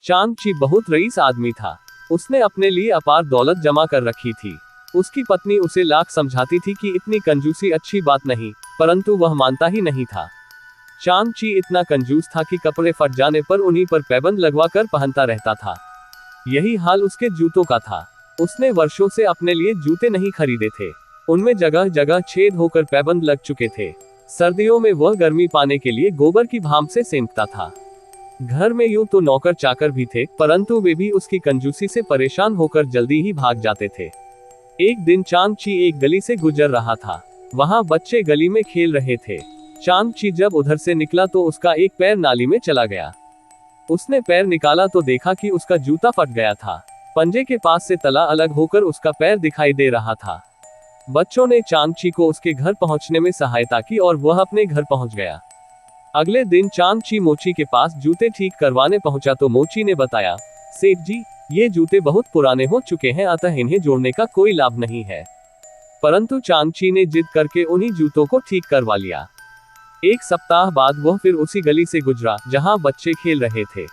चांग ची बहुत रईस आदमी था। उसने अपने लिए अपार दौलत जमा कर रखी थी। उसकी पत्नी उसे लाख समझाती थी कि इतनी कंजूसी अच्छी बात नहीं, परंतु वह मानता ही नहीं था। चांग ची इतना कंजूस था कि कपड़े फट जाने पर उन्हीं पर पैबंद लगवा कर पहनता रहता था। यही हाल उसके जूतों का था। उसने वर्षों से अपने लिए जूते नहीं खरीदे थे। उनमें जगह जगह छेद होकर पैबंद लग चुके थे। सर्दियों में वह गर्मी पाने के लिए गोबर की भाप से सेंकता था। घर में यूं तो नौकर चाकर भी थे, परंतु वे भी उसकी कंजूसी से परेशान होकर जल्दी ही भाग जाते थे। एक दिन चांग ची एक गली से गुजर रहा था। वहां बच्चे गली में खेल रहे थे। चांग ची जब उधर से निकला तो उसका एक पैर नाली में चला गया। उसने पैर निकाला तो देखा कि उसका जूता फट गया था। पंजे के पास से तला अलग होकर उसका पैर दिखाई दे रहा था। बच्चों ने चांग ची को उसके घर पहुंचने में सहायता की और वह अपने घर पहुंच गया। अगले दिन चांग ची मोची के पास जूते ठीक करवाने पहुंचा तो मोची ने बताया, सेठ जी, ये जूते बहुत पुराने हो चुके हैं, अतः इन्हें जोड़ने का कोई लाभ नहीं है। परंतु चांग ची ने जिद करके उन्हीं जूतों को ठीक करवा लिया। एक सप्ताह बाद वह फिर उसी गली से गुजरा जहां बच्चे खेल रहे थे।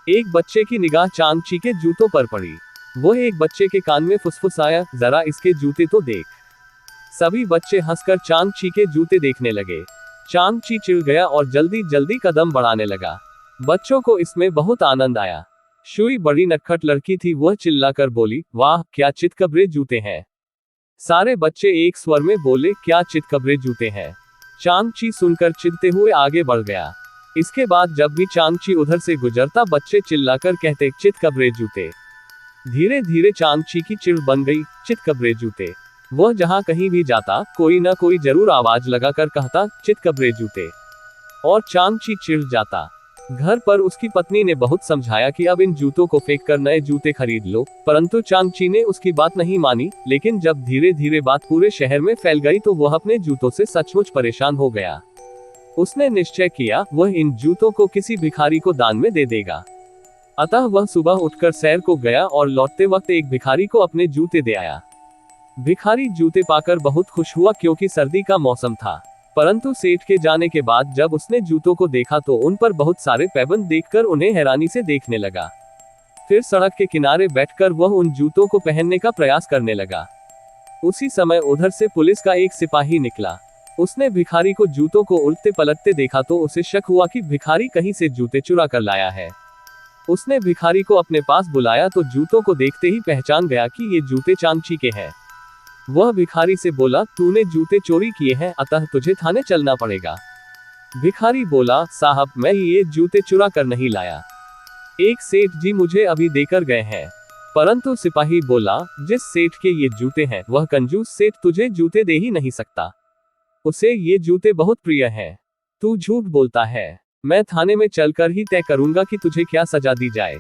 एक बच्चे की निगाह चांग ची के जूतों पर पड़ी। वह एक बच्चे के कान में फुसफुसाया, जरा इसके जूते तो देख। सभी बच्चे हंसकर चांग ची के जूते देखने लगे। चांग ची चिढ़ गया और जल्दी जल्दी कदम बढ़ाने लगा। बच्चों को इसमें बहुत आनंद आया। शुई बड़ी नटखट लड़की थी, वह चिल्लाकर बोली, वाह क्या चितकबरे जूते हैं। सारे बच्चे एक स्वर में बोले, क्या चितकबरे जूते हैं। चांग ची सुनकर चिढ़ते हुए आगे बढ़ गया। इसके बाद जब भी चांग ची उधर से गुजरता बच्चे चिल्लाकर कहते, चितकबरे जूते। धीरे धीरे चांग ची की चिढ़ बन गई, चितकबरे जूते। वह जहां कहीं भी जाता कोई ना कोई जरूर आवाज लगाकर कहता, चितकबरे जूते, और चांग ची चिढ़ जाता। घर पर उसकी पत्नी ने बहुत समझाया कि अब इन जूतों को फेंक कर नए जूते खरीद लो, परंतु चांग ची ने उसकी बात नहीं मानी। लेकिन जब धीरे धीरे बात पूरे शहर में फैल गई तो वह अपने जूतों से सचमुच परेशान हो गया। उसने निश्चय किया वह इन जूतों को किसी भिखारी को दान में दे देगा। अतः वह सुबह उठकर सैर को गया और लौटते वक्त एक भिखारी को अपने जूते दे आया। भिखारी जूते पाकर बहुत खुश हुआ क्योंकि सर्दी का मौसम था। परंतु सेठ के जाने के बाद जब उसने जूतों को देखा तो उन पर बहुत सारे पैबंद देखकर उन्हें हैरानी से देखने लगा। फिर सड़क के किनारे बैठकर वह उन जूतों को पहनने का प्रयास करने लगा। उसी समय उधर से पुलिस का एक सिपाही निकला। उसने भिखारी को जूतों को उल्टे पलटते देखा तो उसे शक हुआ कि भिखारी कहीं से जूते चुरा कर लाया है। उसने भिखारी को अपने पास बुलाया तो जूतों को देखते ही पहचान गया कि ये जूते चांग ची के हैं। वह भिखारी से बोला, तूने जूते चोरी किए हैं, अतः तुझे थाने चलना पड़ेगा। भिखारी बोला, साहब मैं ये जूते चुरा कर नहीं लाया, एक सेठ जी मुझे अभी देकर गए हैं। परंतु सिपाही बोला, जिस सेठ के ये जूते हैं वह कंजूस सेठ तुझे जूते दे ही नहीं सकता। उसे ये जूते बहुत प्रिय हैं। तू झूठ बोलता है। मैं थाने में चलकर ही तय करूंगा कि तुझे क्या सजा दी जाए।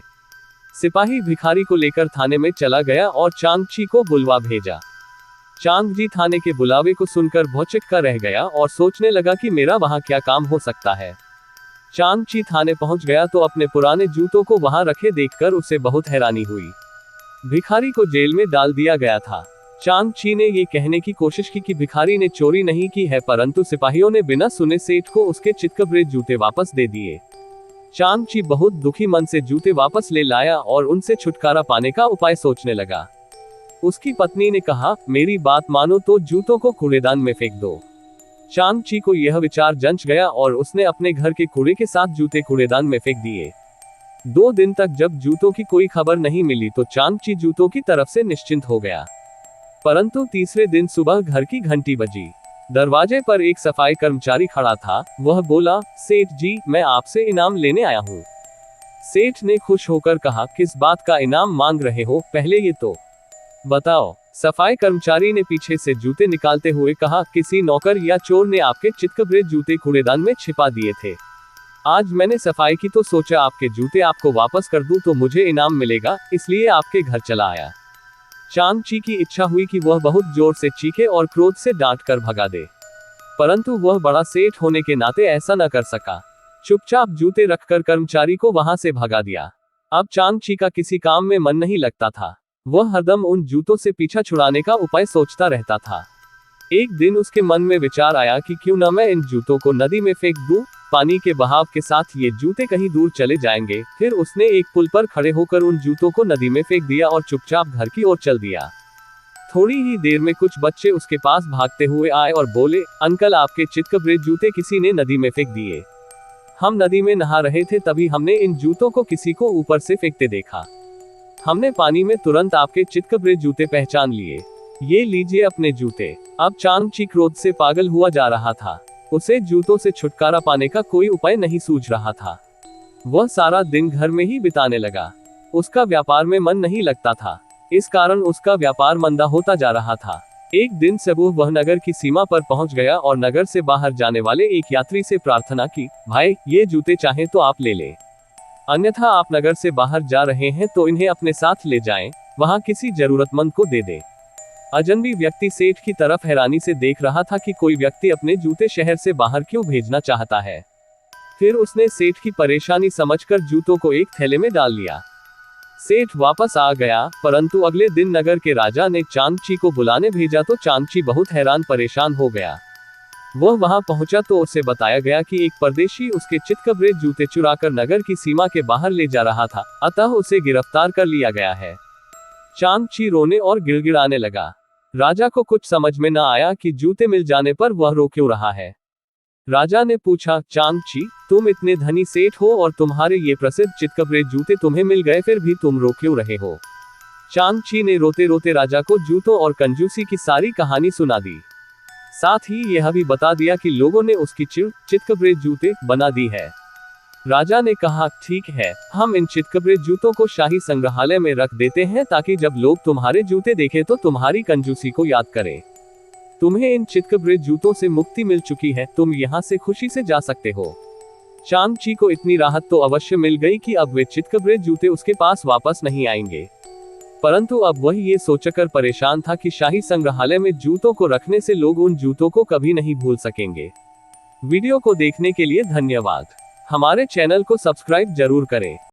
सिपाही भिखारी को लेकर थाने में चला गया और चांग ची को बुलवा भेजा। चांग जी थाने के बुलावे को सुनकर भौचक्का रह गया और सोचने लगा कि मेरा वहां क्या काम हो सकता है। चांग ची थाने पहुंच गया तो अपने पुराने जूतों को वहां रखे देखकर उसे बहुत हैरानी हुई। भिखारी को जेल में डाल दिया गया था। चांग ची ने ये कहने की कोशिश की कि भिखारी ने चोरी नहीं की है, परंतु सिपाहियों ने बिना सुने सेठ को उसके चितकबरे जूते वापस दे दिए। चांग ची बहुत दुखी मन से जूते वापस ले लाया और उनसे छुटकारा पाने का उपाय सोचने लगा। उसकी पत्नी ने कहा, मेरी बात मानो तो जूतों को कूड़ेदान में फेंक दो। चांग ची को यह विचार जंच गया और उसने अपने घर के कूड़े के साथ जूते कूड़ेदान में फेंक दिए। 2 दिन तक जब जूतों की कोई खबर नहीं मिली तो चांग ची जूतों की तरफ से निश्चिंत हो गया। परंतु तीसरे दिन सुबह घर की घंटी बजी। दरवाजे पर एक सफाई कर्मचारी खड़ा था। वह बोला, सेठ जी मैं आपसे इनाम लेने आया हूँ। सेठ ने खुश होकर कहा, किस बात का इनाम मांग रहे हो, पहले ये तो बताओ। सफाई कर्मचारी ने पीछे से जूते निकालते हुए कहा, किसी नौकर या चोर ने आपके चितकबरे जूते कूड़ेदान में छिपा दिए थे। आज मैंने सफाई की तो सोचा आपके जूते आपको वापस कर दूं तो मुझे इनाम मिलेगा, इसलिए आपके घर चला आया। चांग ची की इच्छा हुई कि वह बहुत जोर से चीखे और क्रोध से डांट कर भगा दे, परंतु वह बड़ा सेठ होने के नाते ऐसा न कर सका। चुपचाप जूते रखकर कर्मचारी को वहां से भगा दिया। अब चांग ची का किसी काम में मन नहीं लगता था। वह हरदम उन जूतों से पीछा छुड़ाने का उपाय सोचता रहता था। एक दिन उसके मन में विचार आया कि क्यों न मैं इन जूतों को नदी में फेंक दूं। पानी के बहाव के साथ ये जूते कहीं दूर चले जाएंगे। फिर उसने एक पुल पर खड़े होकर उन जूतों को नदी में फेंक दिया और चुपचाप घर की ओर चल दिया। थोड़ी ही देर में कुछ बच्चे उसके पास भागते हुए आए और बोले, अंकल आपके चितकबरे जूते किसी ने नदी में फेंक दिए। हम नदी में नहा रहे थे तभी हमने इन जूतों को किसी को ऊपर से फेंकते देखा। हमने पानी में तुरंत आपके चितकबरे जूते पहचान लिए। ये लीजिए अपने जूते। अब चांगची क्रोध से पागल हुआ जा रहा था। उसे जूतों से छुटकारा पाने का कोई उपाय नहीं सूझ रहा था। वह सारा दिन घर में ही बिताने लगा। उसका व्यापार में मन नहीं लगता था। इस कारण उसका व्यापार मंदा होता जा रहा था। एक दिन सुबह वह नगर की सीमा पर पहुंच गया और नगर से बाहर जाने वाले एक यात्री से प्रार्थना की, भाई ये जूते चाहें तो आप ले लें, अन्यथा आप नगर से बाहर जा रहे हैं तो इन्हें अपने साथ ले जाएं, वहां किसी जरूरतमंद को दे दें। अजनबी व्यक्ति सेठ की तरफ हैरानी से देख रहा था कि कोई व्यक्ति अपने जूते शहर से बाहर क्यों भेजना चाहता है। फिर उसने सेठ की परेशानी समझकर जूतों को एक थैले में डाल लिया। सेठ वापस आ गया, परंतु अगले दिन नगर के राजा ने चांगची को बुलाने भेजा तो चांगची बहुत हैरान परेशान हो गया। वह वहां पहुंचा तो उसे बताया गया कि एक परदेशी उसके चितकबरे जूते चुराकर नगर की सीमा के बाहर ले जा रहा था, अतः उसे गिरफ्तार कर लिया गया है। चांगची रोने और गिड़गिड़ाने लगा। राजा को कुछ समझ में न आया कि जूते मिल जाने पर वह रो क्यों रहा है। राजा ने पूछा, चांगची तुम इतने धनी सेठ हो और तुम्हारे ये प्रसिद्ध चितकबरे जूते तुम्हें मिल गए, फिर भी तुम रो क्यों रहे हो। चांगची ने रोते रोते राजा को जूतों और कंजूसी की सारी कहानी सुना दी। साथ ही यह भी बता दिया कि लोगों ने उसकी चितकबरे जूते बना दी है। राजा ने कहा, ठीक है, हम इन चितकबरे जूतों को शाही संग्रहालय में रख देते हैं ताकि जब लोग तुम्हारे जूते देखें तो तुम्हारी कंजूसी को याद करें। तुम्हें इन चितकबरे जूतों से मुक्ति मिल चुकी है, तुम यहाँ से खुशी से जा सकते हो। चांगची को इतनी राहत तो अवश्य मिल गई कि अब वे चितकबरे जूते उसके पास वापस नहीं आएंगे, परंतु अब वह ये सोचकर परेशान था कि शाही संग्रहालय में जूतों को रखने से लोग उन जूतों को कभी नहीं भूल सकेंगे। वीडियो को देखने के लिए धन्यवाद। हमारे चैनल को सब्सक्राइब जरूर करें।